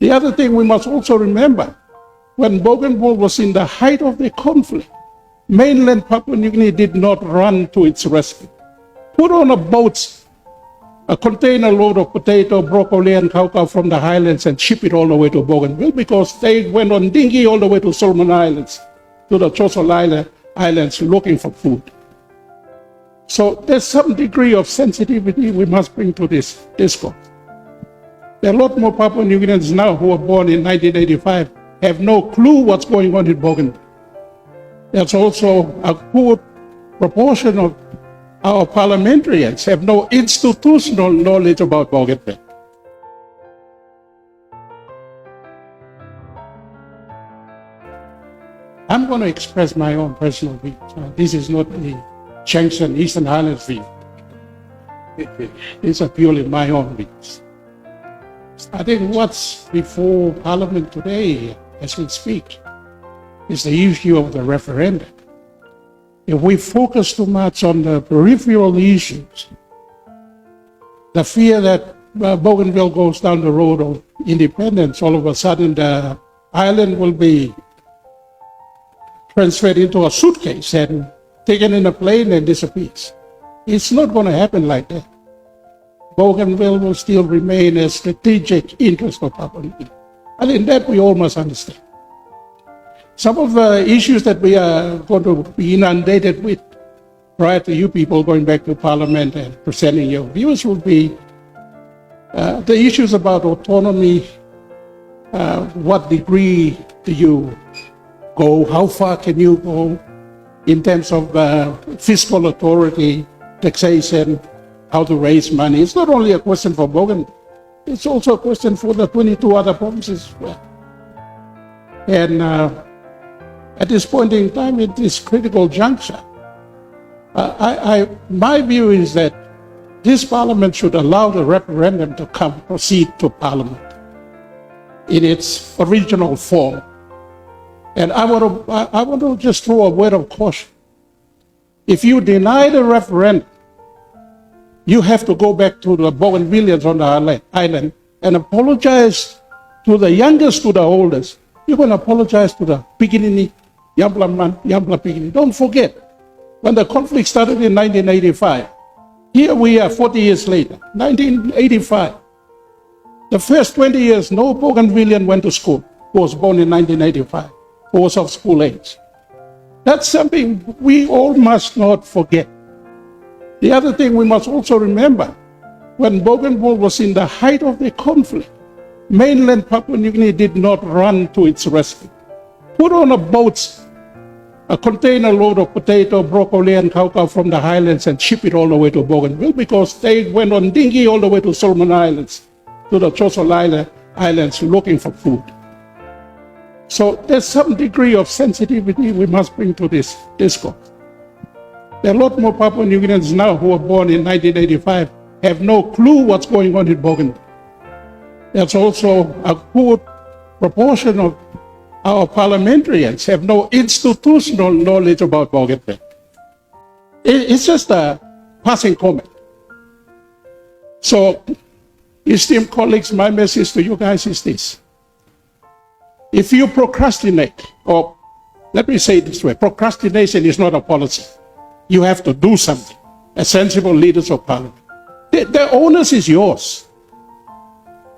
The other thing we must also remember, when Bougainville was in the height of the conflict, mainland Papua New Guinea did not run to its rescue. Put on a boat, a container load of potato, broccoli, and cacao from the highlands and ship it all the way to Bougainville, because they went on dinghy all the way to Solomon Islands, to the Chosul Islands looking for food. So there's some degree of sensitivity we must bring to this discourse. There are a lot more Papua New Guineans now who were born in 1985 have no clue what's going on in Bougainville. There's also a good proportion of our parliamentarians have no institutional knowledge about Bougainville. I'm going to express my own personal views. This is not the Junction Eastern Highlands view. These are purely my own views. I think what's before Parliament today, as we speak, is the issue of the referendum. If we focus too much on the peripheral issues, the fear that Bougainville goes down the road of independence, all of a sudden the island will be transferred into a suitcase and taken in a plane and disappears. It's not going to happen like that. Bougainville will still remain a strategic interest for Papua New Guinea. I think that we all must understand. Some of the issues that we are going to be inundated with prior to you people going back to Parliament and presenting your views will be the issues about autonomy. What degree do you go? How far can you go in terms of fiscal authority, taxation, how to raise money? It's not only a question for Bougainville, it's also a question for the 22 other provinces as well. And at this point in time, at this critical juncture, my view is that this Parliament should allow the referendum to proceed to Parliament in its original form. And I want to just throw a word of caution. If you deny the referendum, you have to go back to the Bougainvilleans on the island and apologize to the youngest, to the oldest. You're going to apologize to the Piginini, Yambla Man, Yambla Piginini. Don't forget, when the conflict started in 1985, here we are 40 years later, 1985. The first 20 years, no Bougainvillean went to school who was born in 1985, who was of school age. That's something we all must not forget. The other thing we must also remember, when Bougainville was in the height of the conflict, mainland Papua New Guinea did not run to its rescue. Put on a boat, a container load of potato, broccoli, and cacao from the highlands and ship it all the way to Bougainville, because they went on dinghy all the way to Solomon Islands, to the Chosul Islands looking for food. So there's some degree of sensitivity we must bring to this discourse. There are a lot more Papua New Guineans now who were born in 1985 have no clue what's going on in Bougainville. There's also a good proportion of our parliamentarians have no institutional knowledge about Bougainville. It's just a passing comment. So, esteemed colleagues, my message to you guys is this. If you procrastinate, or let me say it this way, procrastination is not a policy. You have to do something as sensible leaders of Parliament. The onus is yours.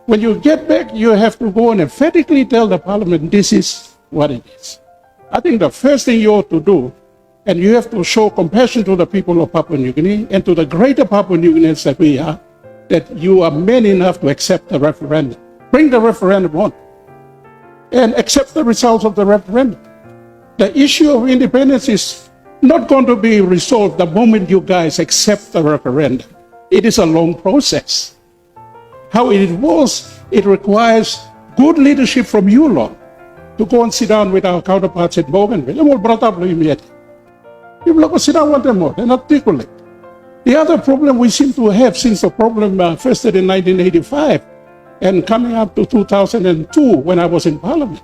When you get back, you have to go and emphatically tell the Parliament this is what it is. I think the first thing you ought to do, and you have to show compassion to the people of Papua New Guinea and to the greater Papua New Guineans that we are, that you are men enough to accept the referendum. Bring the referendum on and accept the results of the referendum. The issue of independence is not going to be resolved the moment you guys accept the referendum. It is a long process. How it was, it requires good leadership from you lot to go and sit down with our counterparts in Bougainville. And we'll brought up immediately. People go sit down with them more and articulate. The other problem we seem to have since the problem first started in 1985 and coming up to 2002 when I was in Parliament,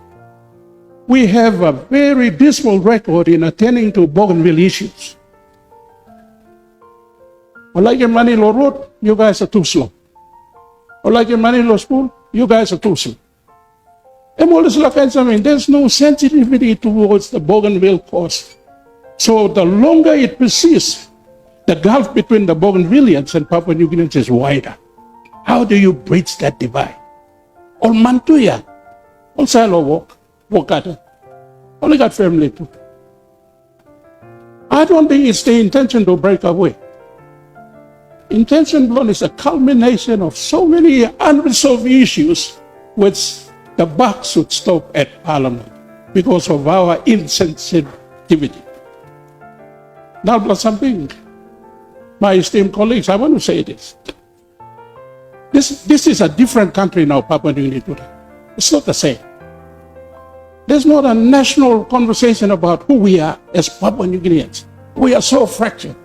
we have a very dismal record in attending to Bougainville issues. Like in Manilo Road, you guys are too slow. Or like in Manilo School, you guys are too slow. There's no sensitivity towards the Bougainville cause. So the longer it persists, the gulf between the Bougainvilleans and Papua New Guineans is wider. How do you bridge that divide? All Mantuya, all Salo Wokata, only got family too. I don't think it's the intention to break away. Intention blown is a culmination of so many unresolved issues which the buck should stop at Parliament because of our insensitivity. Now, something, my esteemed colleagues, I want to say this. This is a different country now, Papua New Guinea today. It's not the same. There's not a national conversation about who we are as Papua New Guineans. We are so fractured.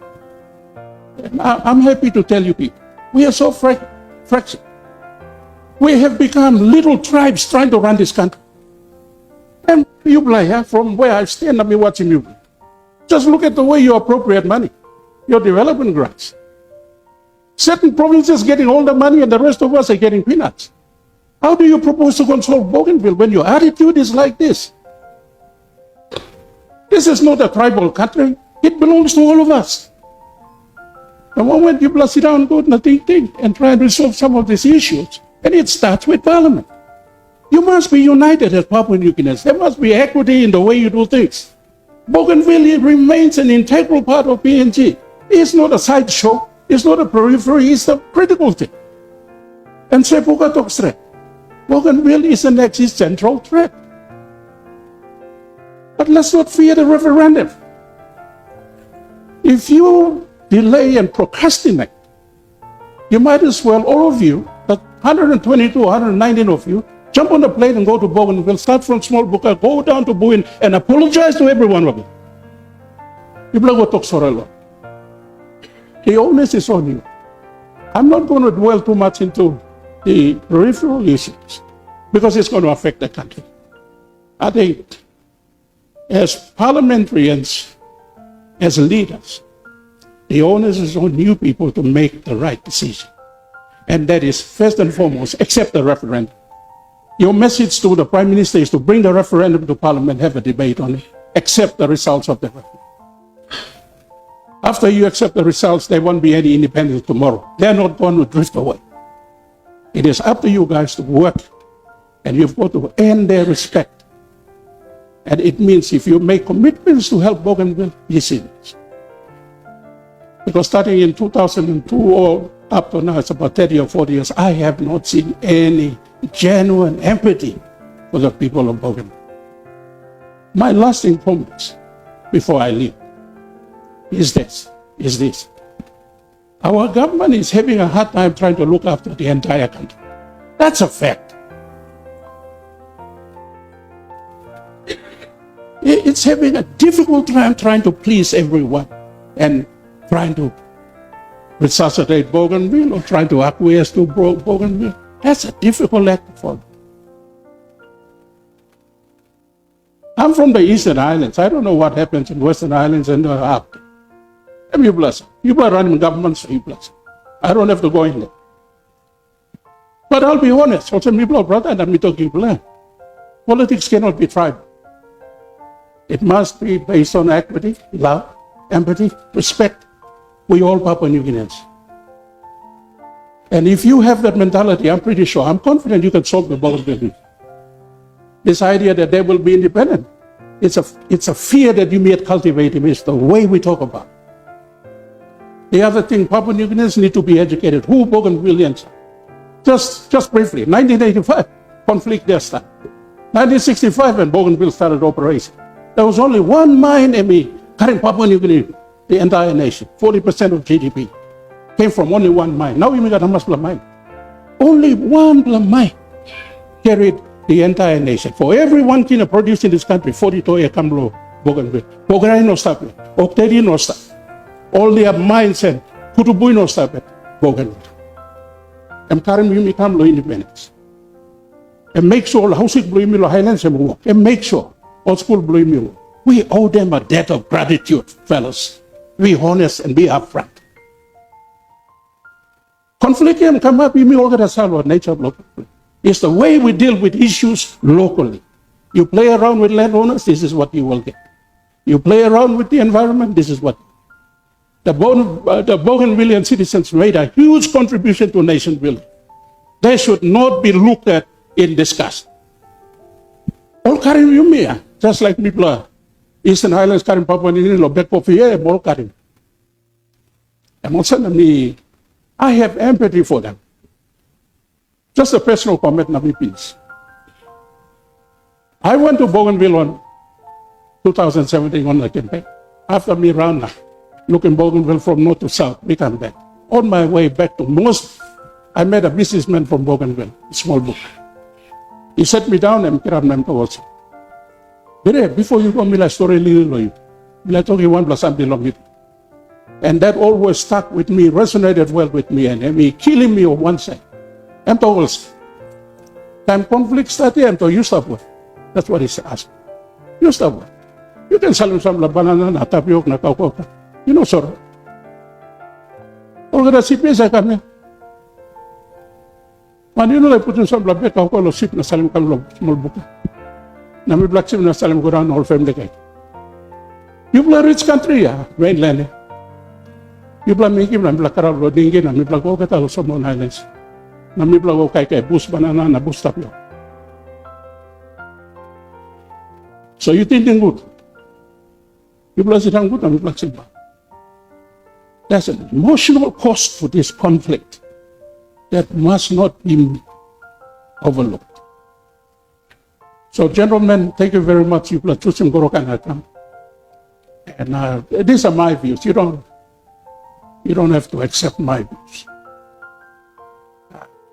And I'm happy to tell you people, we are so fractured. We have become little tribes trying to run this country. And you play, from where I stand, I've been watching you. Just look at the way you appropriate money, your development grants. Certain provinces getting all the money and the rest of us are getting peanuts. How do you propose to control Bougainville when your attitude is like this? This is not a tribal country. It belongs to all of us. The moment you sit down, go and think, and try and resolve some of these issues, and it starts with Parliament. You must be united as Papua New Guineans. There must be equity in the way you do things. Bougainville remains an integral part of PNG. It's not a sideshow. It's not a periphery. It's a critical thing. And Sepuka talks straight. Bougainville is an existential threat. But let's not fear the referendum. If you delay and procrastinate, you might as well, all of you, the 122, 119 of you, jump on the plane and go to Bougainville, start from Small Buka, go down to Buin, and apologize to every one of you. People go talk so long. The onus is on you. I'm not going to dwell too much into the peripheral issues because it's going to affect the country. I think as parliamentarians, as leaders, the onus is on you people to make the right decision. And that is first and foremost, accept the referendum. Your message to the Prime Minister is to bring the referendum to Parliament, have a debate on it, accept the results of the referendum. After you accept the results, there won't be any independence tomorrow. They're not going to drift away. It is up to you guys to work, and you've got to earn their respect. And it means if you make commitments to help Bougainville, be serious. Because starting in 2002 or up to now, it's about 30 or 40 years, I have not seen any genuine empathy for the people of Bougainville. My lasting comments before I leave is this. Our government is having a hard time trying to look after the entire country. That's a fact. It's having a difficult time trying to please everyone and trying to resuscitate Bougainville or trying to acquiesce to Bougainville. That's a difficult act for them. I'm from the Eastern Islands. I don't know what happens in Western Islands and out. You bless them. You are running governments, so you bless them. I don't have to go in there. But I'll be honest. Also, people, brother, and I'm talking to politics cannot be tribal. It must be based on equity, love, empathy, respect. We all Papua New Guineans. And if you have that mentality, I'm pretty sure, I'm confident you can solve the Bougainville. This idea that they will be independent, it's a fear that you may cultivate. It's the way we talk about. The other thing, Papua New Guineans need to be educated. Who Bougainvilleans are? Just briefly, 1985, conflict there started. 1965, when Bougainville started operation, there was only one mine in Papua New Guinea, the entire nation. 40% of GDP came from only one mine. Now we got a Muslim mine. Only one mine carried the entire nation. For every 1 kilo produced in this country, 40 toya kamlo Bougainville. Bougainville no stop it. Octari no stop. All the mines and Kutubui no stop it. Bougainville. And Karim Yumi kamlo independence. And make sure Hausik Blue Milo Highlands and make sure all school Blue Milo. We owe them a debt of gratitude, fellas. Be honest and be upfront. Conflict come up, you may all get a salvo nature of local. It's the way we deal with issues locally. You play around with landowners, this is what you will get. You play around with the environment, this is what. The Bougainvillean citizens made a huge contribution to nation building. They should not be looked at in disgust. All Karim Yumia, just like people, Eastern Highlands, Karim Papua New Guinea, Back Popia, all Karim. And also, I have empathy for them. Just a personal comment, Nabi, please. I went to Bougainville on 2017 on the campaign. After me round, looking Bougainville from north to south, we come back. On my way back to most, I met a businessman from Bougainville, a small book. He sat me down and Kiran Memto also. Bire, before you go, Mila story little you. Mila talking one plus something long it. And that always stuck with me, resonated well with me, and he killing me on one side. I'm told, time conflict started, I'm told, you stop with. That's what he asked. You stop with. You can sell him some banana, na tapioca, na cocoa. You know, sir. All the recipes I come here. Man, you know, I put in some black cocoa, sip, na salim kam small book. Na mi black sim na salim go down all family guy. You play a rich country, yeah, mainland. You play me, na black carab, dingy, na mi black cocoa, talo some on islands. Na mi black cocoa, boost banana, na boost tapioca. So you thinking good. You bless it and good and you bless it bad. There's an emotional cost for this conflict that must not be overlooked. So gentlemen, thank you very much. You bless choosing Goroka and Hakam. And these are my views. You don't have to accept my views.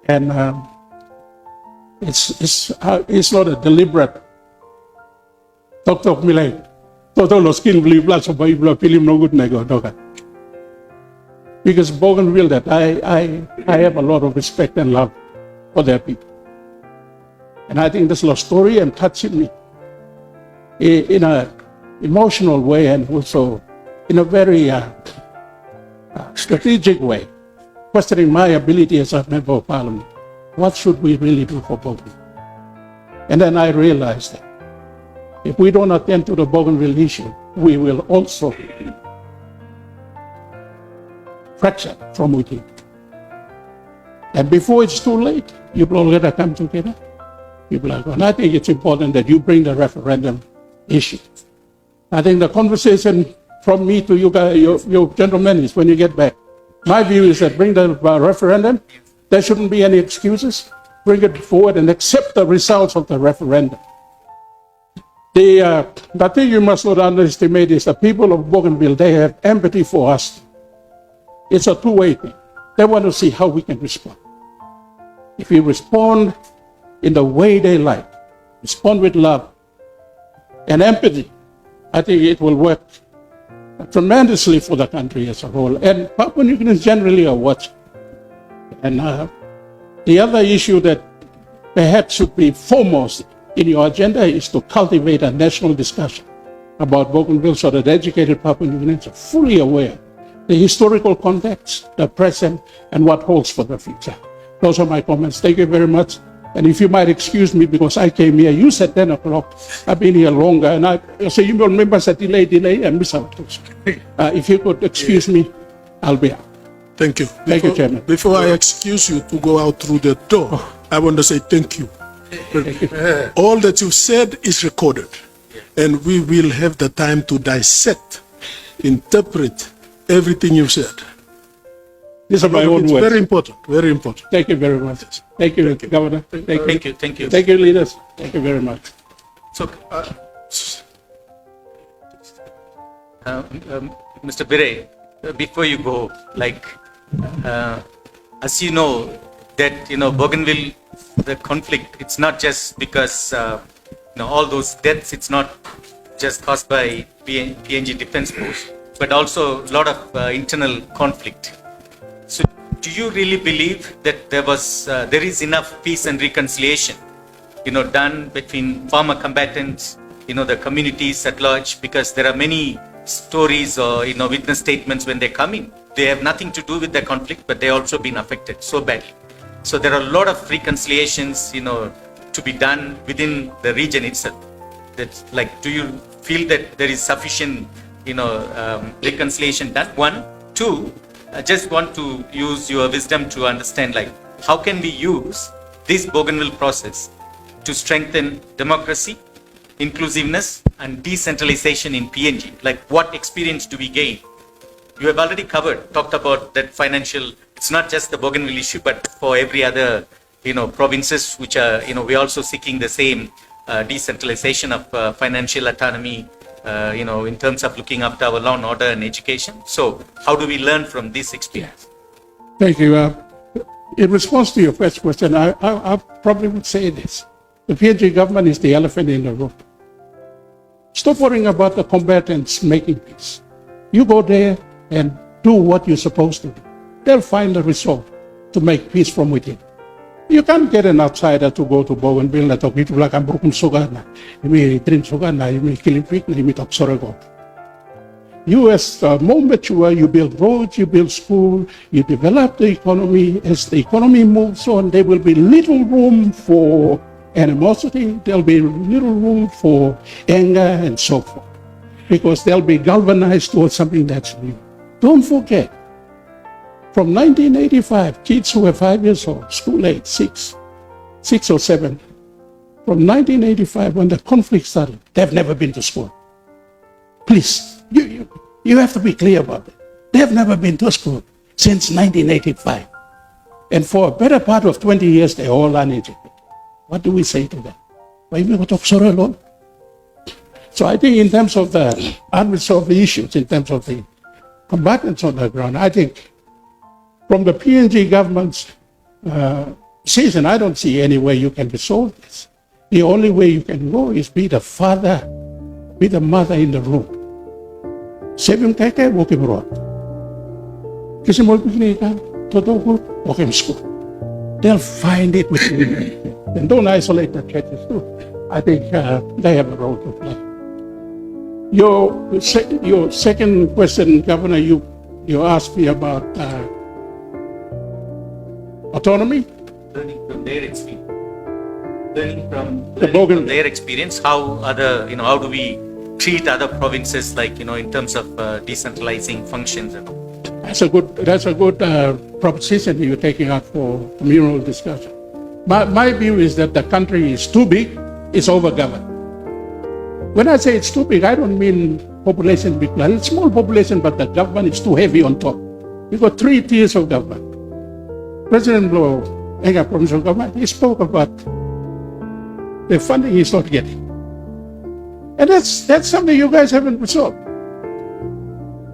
And it's not a deliberate talk me like total skin believe lots of people film no good nego. Because Bougainville that I have a lot of respect and love for their people. And I think this love story and touching me in an emotional way and also in a very strategic way, questioning my ability as a member of parliament. What should we really do for Bougainville? And then I realized that if we don't attend to the Bougainville issue, we will also fracture from within. And before it's too late, you will already come together. People are going. I think it's important that you bring the referendum issue. I think the conversation from me to you guys, your gentlemen, is when you get back. My view is that bring the referendum. There shouldn't be any excuses. Bring it forward and accept the results of the referendum. The thing you must not underestimate is the people of Bougainville, they have empathy for us. It's a two-way thing. They want to see how we can respond. If we respond in the way they like, respond with love and empathy, I think it will work tremendously for the country as a whole. And Papua New Guineans generally are watching. And the other issue that perhaps should be foremost in your agenda is to cultivate a national discussion about Bougainville so that educated Papua New Guineans are fully aware of the historical context, the present, and what holds for the future. Those are my comments. Thank you very much. And if you might excuse me, because I came here, you said 10 o'clock. I've been here longer, and so you remember that delay, and miss out. If you could excuse me, I'll be out. Thank you. Thank you, Chairman. Before I excuse you to go out through the door, I want to say thank you. All that you said is recorded, and we will have the time to dissect, interpret everything you said. These are my own words. Very important, very important. Thank you very much. Thank you, Governor. Thank you. Thank you, leaders. Thank you very much. So, Mr. Bire, before you go, as you know, that Bougainville, the conflict, it's not just because all those deaths. It's not just caused by PNG Defense Force, but also a lot of internal conflict. So, do you really believe that there is enough peace and reconciliation, done between former combatants, the communities at large? Because there are many stories or witness statements when they come in. They have nothing to do with the conflict, but they also been affected so badly. So there are a lot of reconciliations, to be done within the region itself. That's like, do you feel that there is sufficient, reconciliation done? One, two, I just want to use your wisdom to understand, like, how can we use this Bougainville process to strengthen democracy, inclusiveness, and decentralization in PNG? Like, what experience do we gain? You have already talked about that financial, it's not just the Bougainville issue, but for every other, provinces which are, we're also seeking the same decentralization of financial autonomy, in terms of looking after our law and order and education. So how do we learn from this experience? Thank you. In response to your first question, I probably would say this. The PNG government is the elephant in the room. Stop worrying about the combatants making peace. You go there and do what you're supposed to do. They'll find a resolve to make peace from within. You can't get an outsider to go to Bougainville and talk to like I'm broken sugar na. You may drink sugar na, you may kill pig na, you may talk sorego. You, as more mature, you build roads, you build schools, you develop the economy. As the economy moves on, there will be little room for animosity, there'll be little room for anger and so forth, because they'll be galvanized towards something that's new. Don't forget, from 1985, kids who were 5 years old, school age, six or seven, from 1985, when the conflict started, they've never been to school. Please, you have to be clear about it. They've never been to school since 1985. And for a better part of 20 years, they're all uneducated. What do we say to them? Why you go talk sorrow alone? So I think in terms of the unresolved issues, in terms of the combatants on the ground, I think from the PNG government's season, I don't see any way you can resolve this. The only way you can go is be the father, be the mother in the room. Save keke, walk him around. Kasi mo ka, totoo walk him school. They'll find it within them. And don't isolate the churches too. I think they have a role to play. Your second question, Governor, you asked me about autonomy. Learning from their experience. Learning from their experience, how how do we treat other provinces, like, in terms of decentralizing functions and all. That's a good proposition you're taking out for communal discussion. My view is that the country is too big, it's overgoverned. When I say it's too big, I don't mean population big. It's small population, but the government is too heavy on top. We've got 3 tiers of government. President Blow, provincial government, he spoke about the funding he's not getting. And that's something you guys haven't resolved.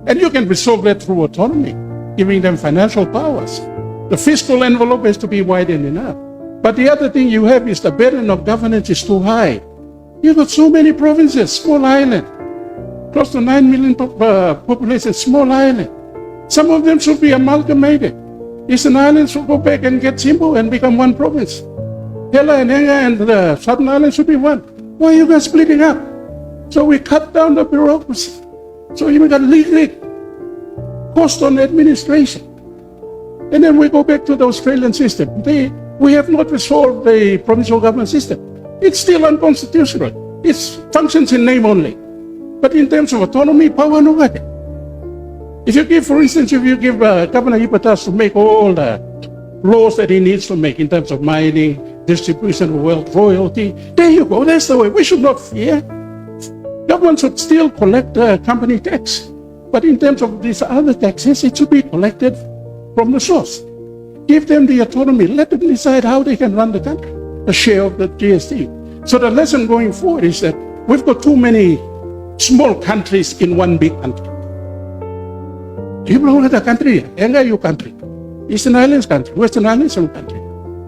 And you can resolve that through autonomy, giving them financial powers. The fiscal envelope has to be widened enough. But the other thing you have is the burden of governance is too high. You've got so many provinces, small island, close to 9 million population, small island. Some of them should be amalgamated. Eastern Islands should go back and get Simbo and become one province. Hela and Enga and the Southern Islands should be one. Why are you guys splitting up? So we cut down the bureaucracy. So you got legal cost on administration. And then we go back to the Australian system. We have not resolved the provincial government system. It's still unconstitutional. It functions in name only. But in terms of autonomy, power no got it. If you give Governor Ipatas to make all the laws that he needs to make in terms of mining, distribution of wealth, royalty, there you go. That's the way. We should not fear. Government should still collect company tax. But in terms of these other taxes, it should be collected from the source. Give them the autonomy. Let them decide how they can run the country, a share of the GST. So the lesson going forward is that we've got too many small countries in one big country. You belong to the country, Enga your country, Eastern Islands country, Western Islands some country.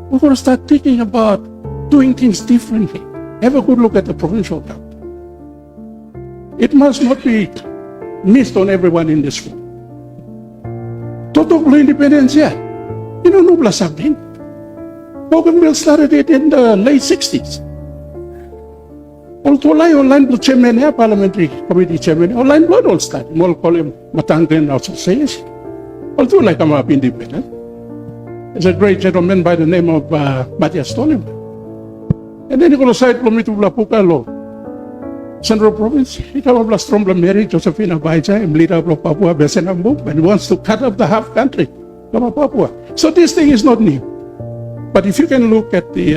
We've got to start thinking about doing things differently. Have a good look at the provincial government. It must not be missed on everyone in this room. Total independence, yeah. You don't know something. Bougainville started it in the late 60s. Although online chairman, parliamentary committee chairman, online blood all started. We'll call him Matangren Association. Although I'm independent. There's a great gentleman by the name of Matthias Tolim. And then he goes aside from me to Blapukalo, Central Province. He comes from Stromla Mary, Josephina Baija, and leader of Papua, Besenambu, and he wants to cut up the half country from Papua. So this thing is not new. But if you can look at the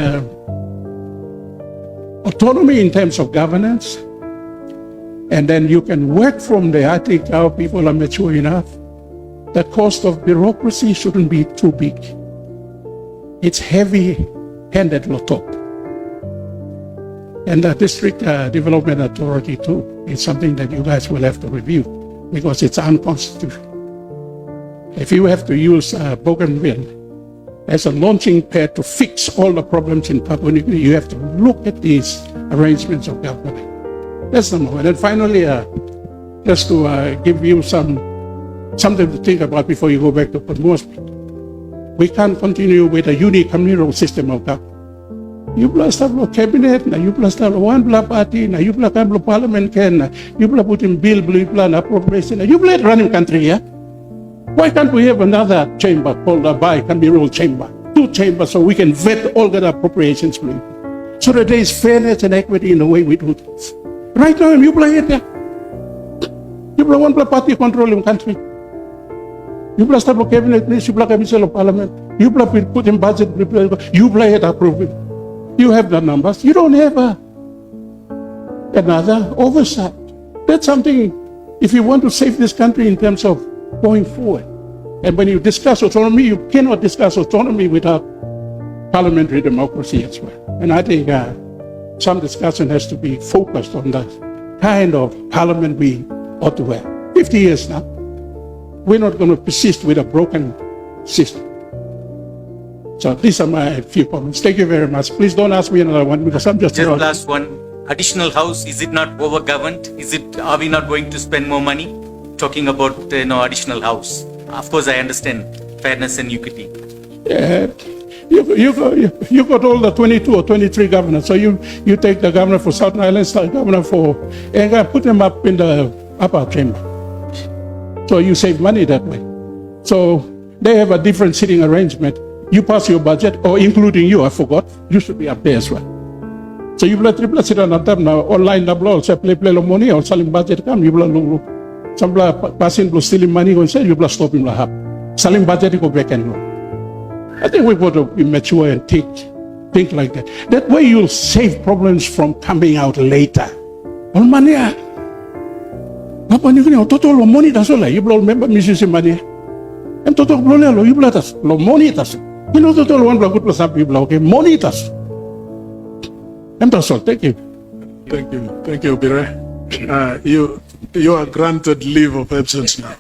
autonomy in terms of governance, and then you can work from there, I think our people are mature enough. The cost of bureaucracy shouldn't be too big. It's heavy-handed top. And the District Development Authority too is something that you guys will have to review because it's unconstitutional. If you have to use Bougainville as a launching pad to fix all the problems in Papua New Guinea, you have to look at these arrangements of government. That's number one. And finally, just to give you something to think about before you go back to Port Moresby. We can't continue with a unicameral system of government. You plus have a cabinet, na you plus have one blah party, na you plus have a parliament, na you plus put in bill, plan appropriation, na you plus running country, yeah? Why can't we have another chamber called a Bire Kimisopa chamber? 2 chambers so we can vet all the appropriations, please. So that there is fairness and equity in the way we do things. Right now, you play it, yeah? You play one party controlling country. You plus have a cabinet, you plus have a parliament, you plus put in budget, you play it approving. You have the numbers. You don't have another oversight. That's something, if you want to save this country in terms of going forward. And when you discuss autonomy, you cannot discuss autonomy without parliamentary democracy as well. And I think some discussion has to be focused on the kind of parliament we ought to have. 50 years now, we're not going to persist with a broken system. So these are my few comments. Thank you very much. Please don't ask me another one because I'm just last one. Additional house, is it not over-governed? Are we not going to spend more money? Talking about additional house. Of course, I understand fairness and equity. Yeah, you got all the 22 or 23 governors. So you take the governor for Southern Islands, the governor for, and put them up in the upper chamber. So you save money that way. So they have a different seating arrangement. You pass your budget, or including you, I forgot, you should be up there as well. So you play triple sit on top now, online na blow, say play money, or selling budget come, you blow. Some passing blow stealing money, go say you blow stopping la hap. Selling budget go back and go. I think we've got to be mature and think like that. That way you'll save problems from coming out later. On money, total money that's all. You blow remember musician money. And total blow you blow us, money that's. You know, total one block plus some people, okay? Monitas. And that's all. Thank you. Thank you, Bire. You are granted leave of absence now.